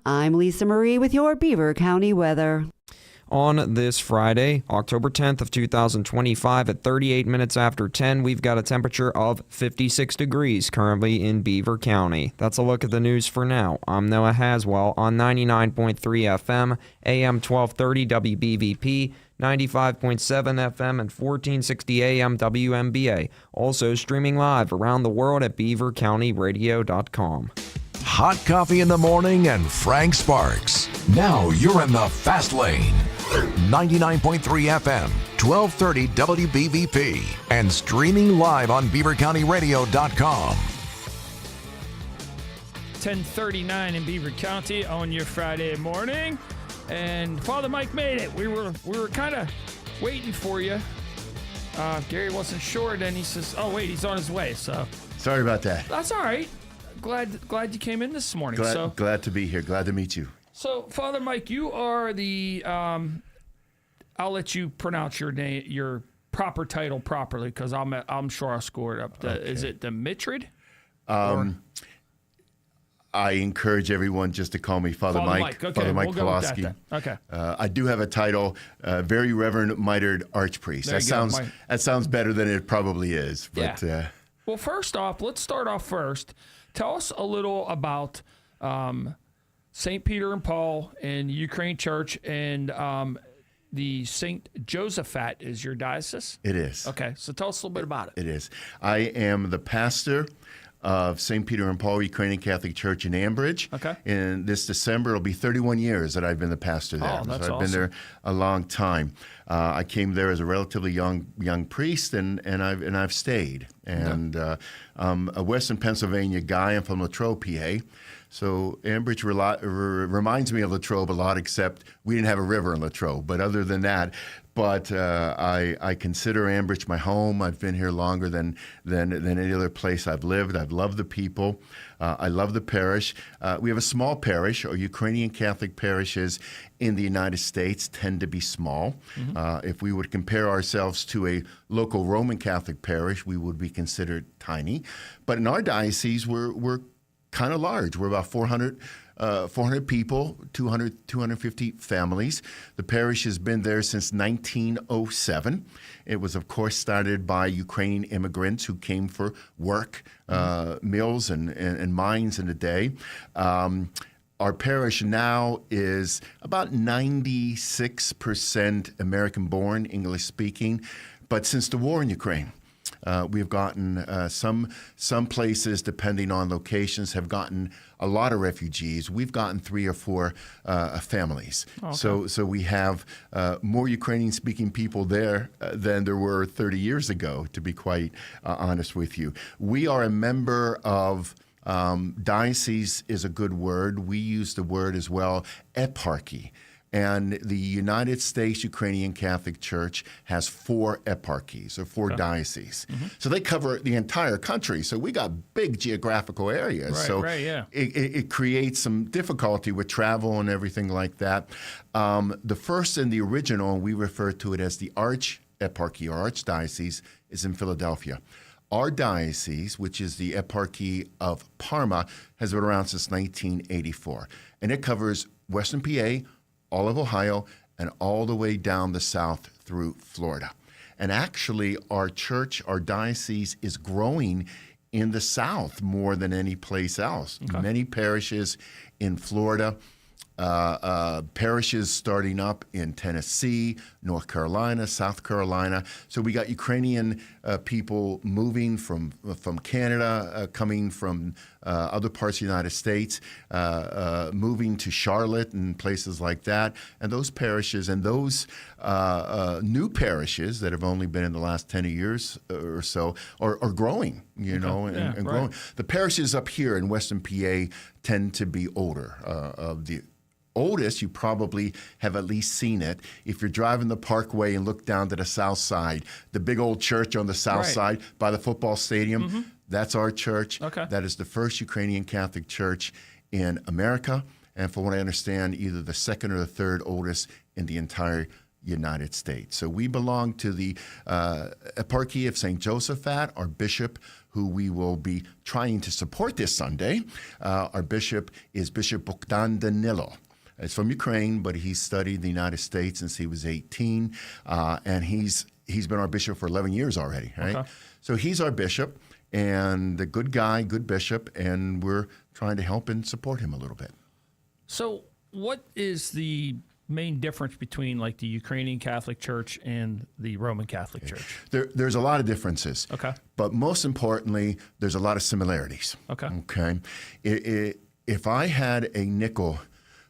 I'm Lisa Marie with your Beaver County weather. On this Friday, October 10th of 2025 at 38 minutes after 10, we've got a temperature of 56 degrees currently in Beaver County. That's a look at the news for now. I'm Noah Haswell on 99.3 FM, AM 1230 WBVP, 95.7 FM and 1460 AM WMBA. Also streaming live around the world at beavercountyradio.com. Hot coffee in the morning and Frank Sparks. Now you're in the fast lane. 99.3 FM, 1230 WBVP, and streaming live on beavercountyradio.com. 10:39 in Beaver County on your Friday morning. And Father Mike made it. We were kind of waiting for you. Gary wasn't sure, then he says, "Oh wait, he's on his way." So sorry about that. That's all right. Glad you came in this morning. Glad to be here. Glad to meet you. So Father Mike, you are the I'll let you pronounce your name, your proper title properly, because I'm sure I'll score it up. Is it the Mitred? I encourage everyone just to call me Father Mike. Okay, Father Mike we'll Polosky. Go with that then. Okay. I do have a title, Very Reverend Mitred Archpriest. That sounds better than it probably is. But, yeah. Well, first off, let's start off first. Tell us a little about St. Peter and Paul and Ukrainian Church, and the St. Josephat is your diocese? It is. Okay, so tell us a little bit about it. It is. I am the pastor of St. Peter and Paul Ukrainian Catholic Church in Ambridge. Okay. In this December, it'll be 31 years that I've been the pastor there. Oh, that's so I've been there a long time. I came there as a relatively young priest, and I've stayed. And I'm a Western Pennsylvania guy. I'm from Latrobe, PA. So Ambridge reminds me of Latrobe a lot, except we didn't have a river in Latrobe. But other than that, I consider Ambridge my home. I've been here longer than any other place I've lived. I've loved the people. I love the parish. We have a small parish, or Ukrainian Catholic parishes in the United States tend to be small. Mm-hmm. If we would compare ourselves to a local Roman Catholic parish, we would be considered tiny. But in our diocese, we're kind of large. We're about 400 people, 250 families. The parish has been there since 1907. It was, of course, started by Ukrainian immigrants who came for work, mills and mines in the day. Our parish now is about 96% American-born, English-speaking, but since the war in Ukraine, we've gotten some places, depending on locations, have gotten a lot of refugees. We've gotten 3 or 4 families. Oh, okay. So we have more Ukrainian-speaking people there than there were 30 years ago, to be quite honest with you. We are a member of diocese is a good word. We use the word as well, eparchy. And the United States Ukrainian Catholic Church has 4 eparchies, or 4 dioceses. Mm-hmm. So they cover the entire country. So we got big geographical areas. It creates some difficulty with travel and everything like that. The first and the original, we refer to it as the Arch-Eparchy or Archdiocese, is in Philadelphia. Our diocese, which is the Eparchy of Parma, has been around since 1984. And it covers Western PA, all of Ohio, and all the way down the south through Florida. And actually, our church, our diocese, is growing in the south more than any place else. Okay. Many parishes in Florida, parishes starting up in Tennessee, North Carolina, South Carolina. So we got Ukrainian people moving from Canada, coming from other parts of the United States, moving to Charlotte and places like that. And those parishes and those new parishes that have only been in the last 10 years or so are growing, and growing. Right. The parishes up here in Western PA tend to be older. The oldest, you probably have at least seen it. If you're driving the Parkway and look down to the south side, the big old church on the south side by the football stadium, that's our church. Okay. That is the first Ukrainian Catholic church in America, and from what I understand, either the second or the third oldest in the entire United States. So we belong to the Eparchy of St. Josephat. Our bishop, who we will be trying to support this Sunday, our bishop is Bishop Bogdan Danilo. He's from Ukraine, but he's studied the United States since he was 18, and he's been our bishop for 11 years already, right? Okay. So he's our bishop, and a good guy, good bishop, and we're trying to help and support him a little bit. So what is the main difference between like the Ukrainian Catholic Church and the Roman Catholic Church? There's a lot of differences. Okay. But most importantly, there's a lot of similarities. Okay. Okay. If I had a nickel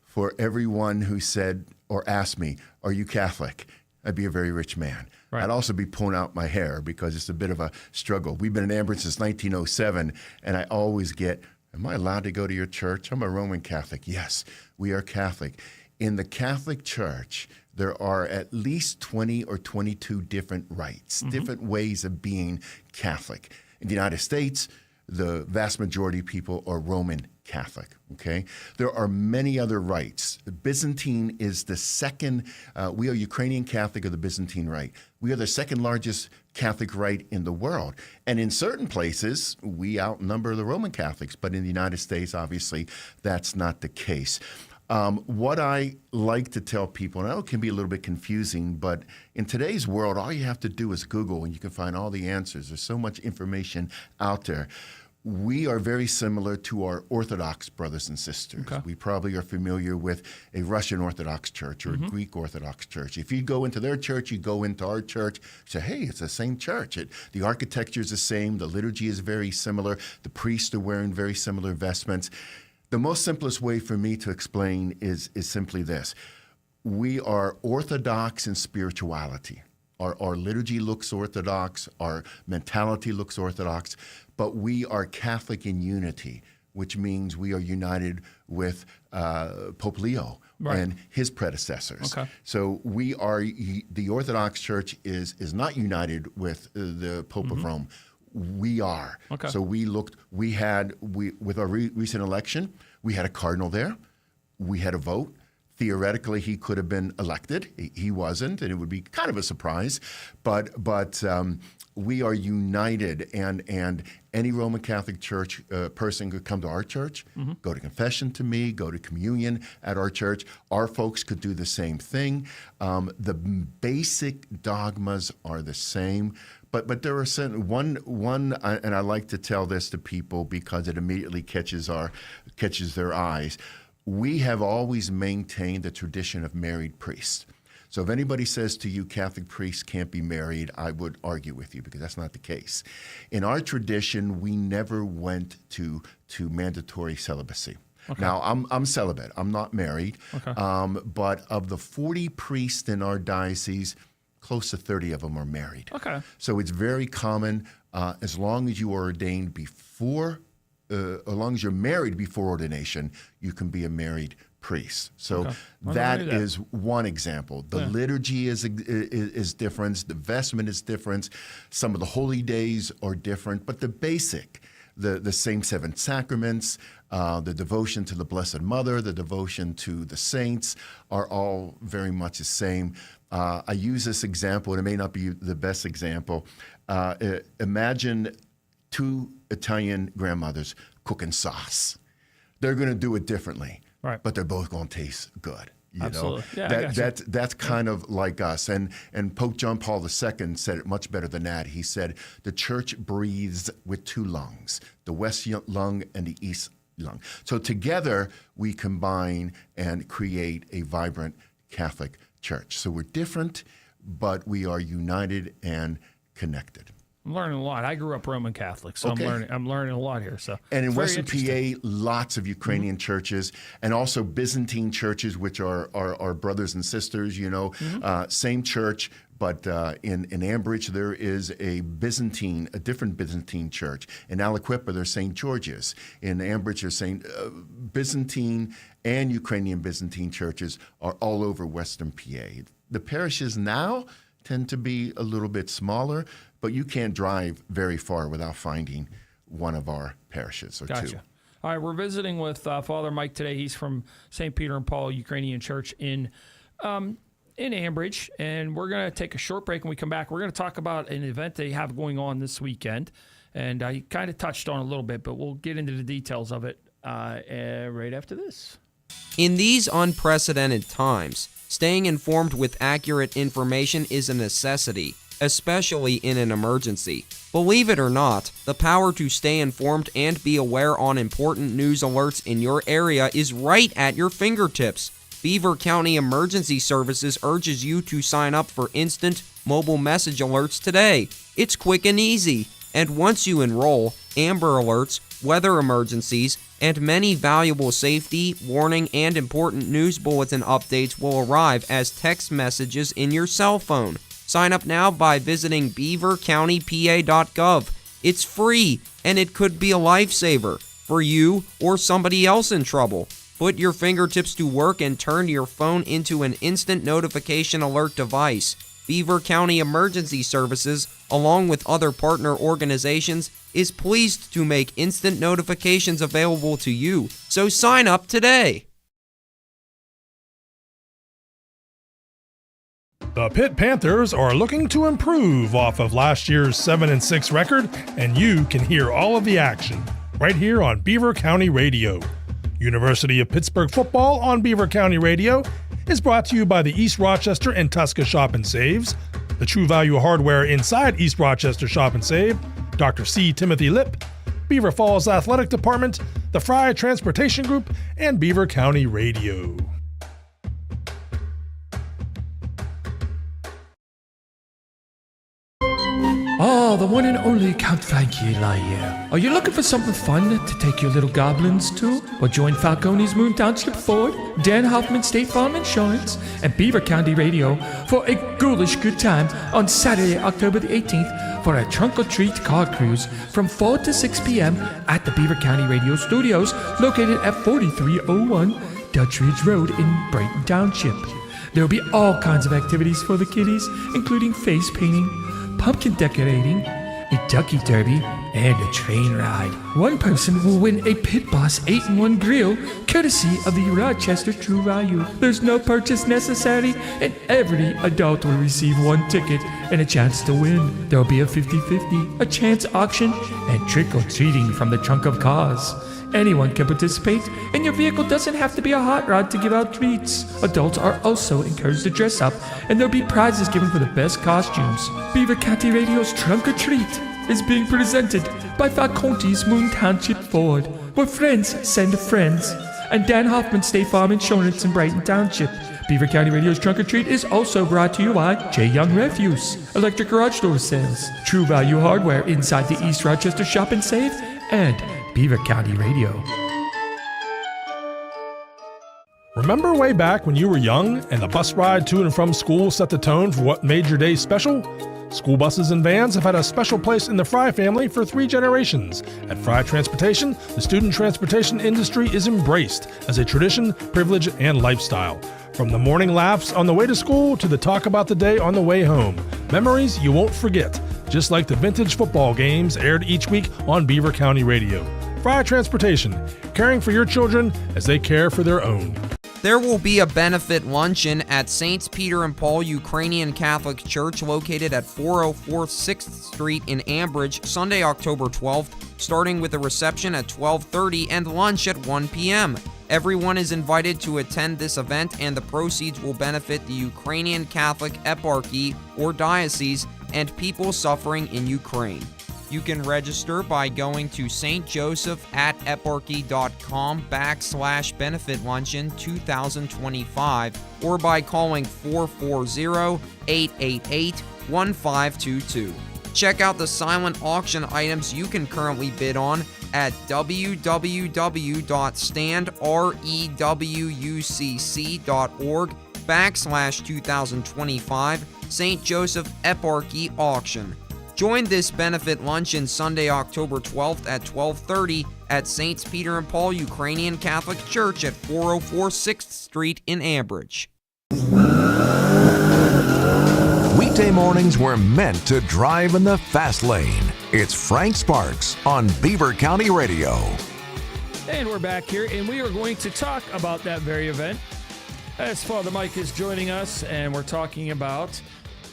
for everyone who said or asked me, "Are you Catholic?" I'd be a very rich man. Right. I'd also be pulling out my hair because it's a bit of a struggle. We've been in Ambridge since 1907, and I always get, "Am I allowed to go to your church? I'm a Roman Catholic." Yes, we are Catholic. In the Catholic Church, there are at least 20 or 22 different rites, different ways of being Catholic. In the United States, the vast majority of people are Roman Catholic, okay? There are many other rites. The Byzantine is the second, we are Ukrainian Catholic of the Byzantine Rite. We are the second largest Catholic rite in the world. And in certain places, we outnumber the Roman Catholics, but in the United States, obviously, that's not the case. What I like to tell people, and I know it can be a little bit confusing, but in today's world, all you have to do is Google and you can find all the answers. There's so much information out there. We are very similar to our Orthodox brothers and sisters. Okay. We probably are familiar with a Russian Orthodox church or a Greek Orthodox church. If you go into their church, you go into our church, say, hey, it's the same church. The architecture is the same. The liturgy is very similar. The priests are wearing very similar vestments. The most simplest way for me to explain is simply this. We are Orthodox in spirituality. Our liturgy looks Orthodox, our mentality looks Orthodox, but we are Catholic in unity, which means we are united with Pope Leo and his predecessors. Okay. So we are, the Orthodox Church is not united with the Pope of Rome. We are. Okay. So with our recent election, we had a cardinal there. We had a vote. Theoretically, he could have been elected. He wasn't, and it would be kind of a surprise. But we are united, and any Roman Catholic Church person could come to our church, go to confession to me, go to communion at our church. Our folks could do the same thing. The basic dogmas are the same. But there are certain one, and I like to tell this to people because it immediately catches their eyes. We have always maintained the tradition of married priests. So if anybody says to you Catholic priests can't be married, I would argue with you because that's not the case. In our tradition, we never went to mandatory celibacy. Okay. Now, I'm celibate. I'm not married. Okay. But of the 40 priests in our diocese, close to 30 of them are married. Okay. So it's very common, as long as you are ordained before, as long as you're married before ordination, you can be a married priest. So that is one example. The liturgy is different. The vestment is different. Some of the holy days are different. But the basic, the same seven sacraments, the devotion to the Blessed Mother, the devotion to the saints are all very much the same. I use this example, and it may not be the best example. Imagine two Italian grandmothers cooking sauce. They're going to do it differently, but they're both going to taste good. You Absolutely. know? Yeah, that's kind of like us. And Pope John Paul II said it much better than that. He said, the church breathes with two lungs, the west lung and the east lung. So together we combine and create a vibrant Catholic church. So we're different, but we are united and connected. I'm learning a lot. I grew up Roman Catholic, so I'm learning a lot here. So and in Western PA, lots of Ukrainian churches, and also Byzantine churches, which are our brothers and sisters. You know, same church, but in Ambridge there is a different Byzantine church. In Aliquippa, there's St. George's. In Ambridge, there's Byzantine and Ukrainian Byzantine churches are all over Western PA. The parishes now tend to be a little bit smaller, but you can't drive very far without finding one of our parishes or two. All right, we're visiting with Father Mike today. He's from St. Peter and Paul Ukrainian Church in in Ambridge, and we're going to take a short break. When we come back, we're going to talk about an event they have going on this weekend. And I kind of touched on it a little bit, but we'll get into the details of it right after this. In these unprecedented times, staying informed with accurate information is a necessity, especially in an emergency. Believe it or not, the power to stay informed and be aware on important news alerts in your area is right at your fingertips. Beaver County Emergency Services urges you to sign up for instant mobile message alerts today. It's quick and easy. And once you enroll, Amber Alerts, weather emergencies, and many valuable safety, warning, and important news bulletin updates will arrive as text messages in your cell phone. Sign up now by visiting beavercountypa.gov. It's free, and it could be a lifesaver for you or somebody else in trouble. Put your fingertips to work and turn your phone into an instant notification alert device. Beaver County Emergency Services, along with other partner organizations, is pleased to make instant notifications available to you. So sign up today. The Pitt Panthers are looking to improve off of last year's 7-6 record, and you can hear all of the action right here on Beaver County Radio. University of Pittsburgh football on Beaver County Radio is brought to you by the East Rochester and Tusca Shop and Saves, the True Value Hardware inside East Rochester Shop and Save, Dr. C. Timothy Lipp, Beaver Falls Athletic Department, the Fry Transportation Group, and Beaver County Radio. Oh, the one and only Count Frankie here. Are you looking for something fun to take your little goblins to? Well, join Falcone's Moon Township Ford, Dan Hoffman State Farm Insurance, and Beaver County Radio for a ghoulish good time on Saturday, October the 18th for a trunk-or-treat car cruise from 4 to 6 p.m. at the Beaver County Radio Studios located at 4301 Dutch Ridge Road in Brighton Township. There will be all kinds of activities for the kiddies, including face painting, pumpkin decorating, a ducky derby, and a train ride. One person will win a Pit Boss 8-in-1 grill, courtesy of the Rochester True Value. There's no purchase necessary, and every adult will receive one ticket and a chance to win. There'll be a 50-50, a chance auction, and trick-or-treating from the trunk of cars. Anyone can participate, and your vehicle doesn't have to be a hot rod to give out treats. Adults are also encouraged to dress up, and there'll be prizes given for the best costumes. Beaver County Radio's Trunk or Treat is being presented by Falconte's Moon Township Ford, where friends send friends, and Dan Hoffman State Farm Insurance in Brighton Township. Beaver County Radio's Trunk or Treat is also brought to you by J. Young Refuse, Electric Garage Door Sales, True Value Hardware inside the East Rochester Shop and Save, and Beaver County Radio. Remember way back when you were young and the bus ride to and from school set the tone for what made your day special? School buses and vans have had a special place in the Fry family for 3 generations. At Fry Transportation, the student transportation industry is embraced as a tradition, privilege, and lifestyle. From the morning laughs on the way to school to the talk about the day on the way home. Memories you won't forget, just like the vintage football games aired each week on Beaver County Radio. Fry Transportation, caring for your children as they care for their own. There will be a benefit luncheon at Saints Peter and Paul Ukrainian Catholic Church located at 404 6th Street in Ambridge, Sunday, October 12th, starting with a reception at 12:30 and lunch at 1 p.m. Everyone is invited to attend this event, and the proceeds will benefit the Ukrainian Catholic Eparchy or Diocese and people suffering in Ukraine. You can register by going to stjoseph@eparchy.com/benefit luncheon 2025 or by calling 440-888-1522. Check out the silent auction items you can currently bid on at www.standrewcc.org/2025 St. Joseph Eparchy Auction. Join this benefit luncheon Sunday, October 12th at 12:30 at Saints Peter and Paul Ukrainian Catholic Church at 404 6th Street in Ambridge. Weekday mornings were meant to drive in the fast lane. It's Frank Sparks on Beaver County Radio. And we're back here, and we are going to talk about that very event. As Father Mike is joining us, and we're talking about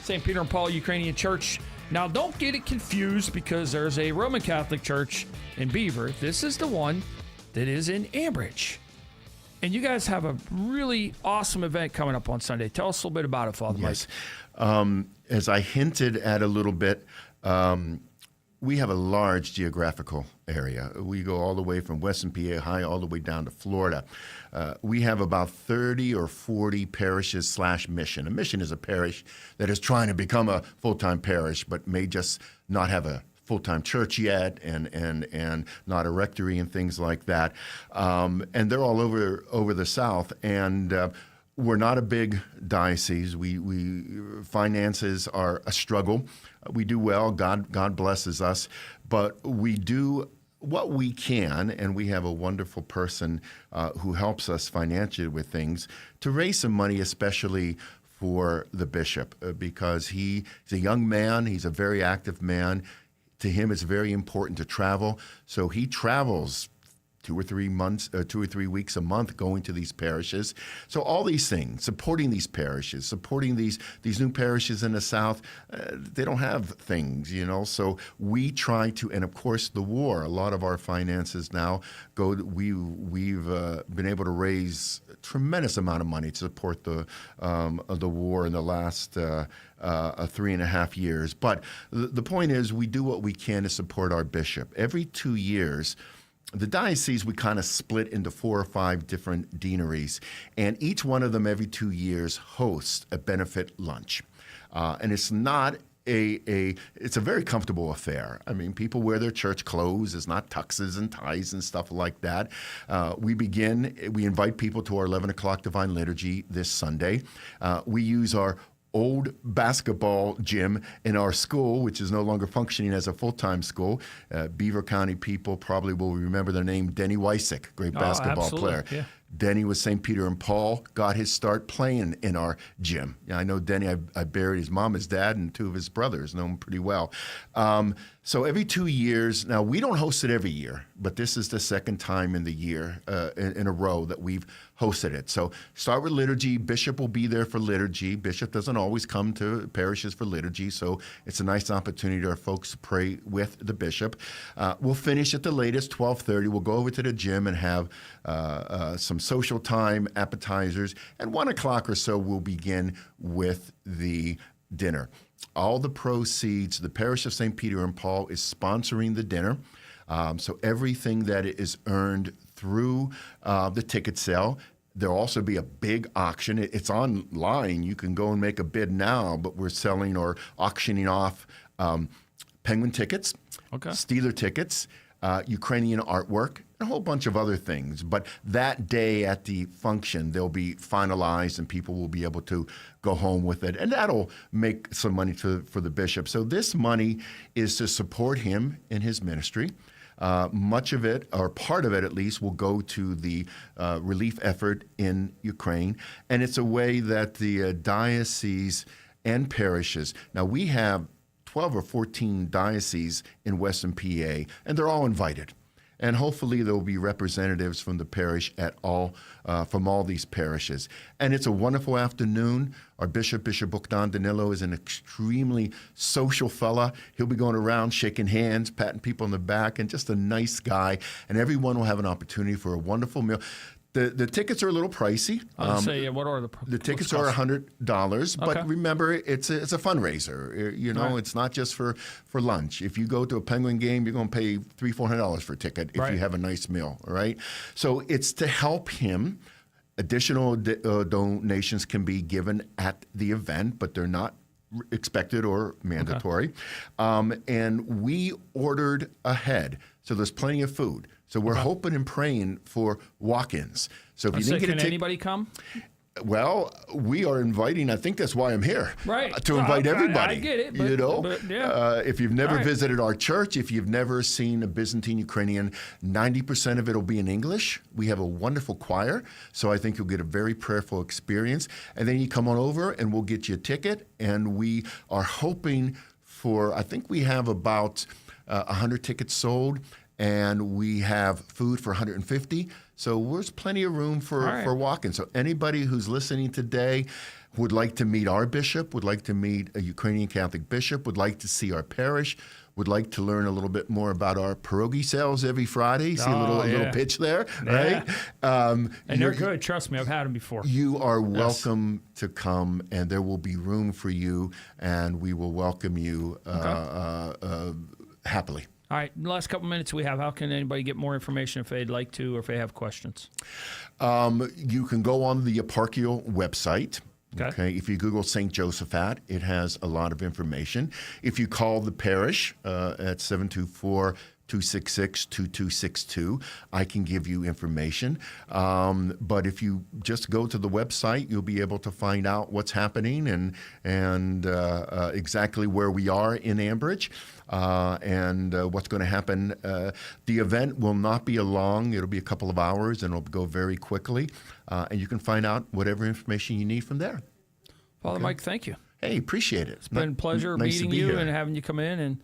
St. Peter and Paul Ukrainian Church. Now, don't get it confused because there's a Roman Catholic Church in Beaver. This is the one that is in Ambridge. And you guys have a really awesome event coming up on Sunday. Tell us a little bit about it, Father Mike. As I hinted at a little bit, we have a large geographical area. We go all the way from Western PA High all the way down to Florida. We have about 30 or 40 parishes / mission. A mission is a parish that is trying to become a full-time parish, but may just not have a full-time church yet, and not a rectory and things like that. And they're all over the South. And we're not a big diocese. We finances are a struggle. We do well. God blesses us, but we do what we can, and we have a wonderful person who helps us financially with things to raise some money, especially for the bishop, because he's a young man. He's a very active man. To him, it's very important to travel. So he travels 2 or 3 weeks a month going to these parishes. So all these things, supporting these parishes, supporting these new parishes in the South, they don't have things, So we try to, and of course the war, a lot of our finances now go, we've been able to raise a tremendous amount of money to support the war in the last 3.5 years. But the point is, we do what we can to support our bishop. Every 2 years, the diocese, we kind of split into 4 or 5 different deaneries, and each one of them every 2 years hosts a benefit lunch. And it's not it's a very comfortable affair. I mean, people wear their church clothes. It's not tuxes and ties and stuff like that. We invite people to our 11 o'clock Divine Liturgy this Sunday. We use our old basketball gym in our school, which is no longer functioning as a full-time school. Beaver County people probably will remember the name Denny Wysick, great basketball player. Yeah. Denny was St. Peter and Paul, got his start playing in our gym. I know Denny, I buried his mom, his dad, and 2 of his brothers, know him pretty well. So every 2 years, now we don't host it every year, but this is the second time in the year in a row that we've hosted it. So start with liturgy. Bishop will be there for liturgy. Bishop doesn't always come to parishes for liturgy, so it's a nice opportunity for our folks to pray with the bishop. We'll finish at the latest, 12:30. We'll go over to the gym and have some social time, appetizers, and 1 o'clock or so we'll begin with the dinner. All the proceeds, the parish of St. Peter and Paul is sponsoring the dinner. So everything that is earned through the ticket sale. There'll also be a big auction. It's online. You can go and make a bid now, but we're selling or auctioning off Penguin tickets, Steeler tickets, Ukrainian artwork, and a whole bunch of other things. But that day at the function, they'll be finalized and people will be able to go home with it. And that'll make some money for the bishop. So this money is to support him in his ministry. Much of it, or part of it at least, will go to the relief effort in Ukraine. And it's a way that the diocese and parishes, now we have 12 or 14 dioceses in Western PA, and they're all invited. And hopefully there will be representatives from the parish from all these parishes. And it's a wonderful afternoon. Our Bishop Bogdan Danilo, is an extremely social fella. He'll be going around shaking hands, patting people on the back, and just a nice guy. And everyone will have an opportunity for a wonderful meal. The tickets are a little pricey. What are the tickets? Are $100, but remember, it's a fundraiser. It's not just for lunch. If you go to a Penguin game, you're going to pay $300-400 for a ticket if you have a nice meal. All right, so it's to help him. Additional donations can be given at the event, but they're not expected or mandatory. And we ordered ahead, so there's plenty of food. So we're hoping and praying for walk-ins. So if you didn't get a ticket, anybody come? Well, we are inviting. I think that's why I'm here. Right. To invite everybody. I get it. But if you've never visited our church, if you've never seen a Byzantine Ukrainian, 90% of it will be in English. We have a wonderful choir, so I think you'll get a very prayerful experience. And then you come on over, and we'll get you a ticket. And we are hoping for. I think we have about 100 tickets sold. And we have food for 150. So there's plenty of room for, All right. for walking. So anybody who's listening today would like to meet our bishop, would like to meet a Ukrainian Catholic bishop, would like to see our parish, would like to learn a little bit more about our pierogi sales every Friday. See a little pitch there, right? And they're good. Trust me, I've had them before. You are welcome to come, and there will be room for you, and we will welcome you happily. All right, the last couple minutes we have, how can anybody get more information if they'd like to or if they have questions? You can go on the eparchial website. Okay. If you Google St. Josephat, it has a lot of information. If you call the parish at 724-266-2262, I can give you information. But if you just go to the website, you'll be able to find out what's happening and exactly where we are in Ambridge. And what's going to happen. The event will not be long. It'll be a couple of hours, and it'll go very quickly. And you can find out whatever information you need from there. Father Mike, thank you. Hey, appreciate it. It's been a pleasure nice to meeting be you here. and having you come in and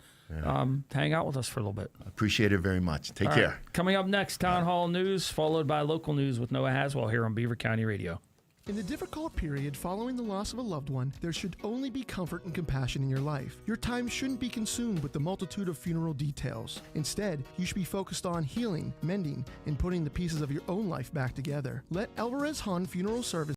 hang out with us for a little bit. Appreciate it very much. Take All care. right. Coming up next, Town Hall News, followed by local news with Noah Haswell here on Beaver County Radio. In the difficult period following the loss of a loved one, there should only be comfort and compassion in your life. Your time shouldn't be consumed with the multitude of funeral details. Instead, you should be focused on healing, mending, and putting the pieces of your own life back together. Let Alvarez Hahn Funeral Service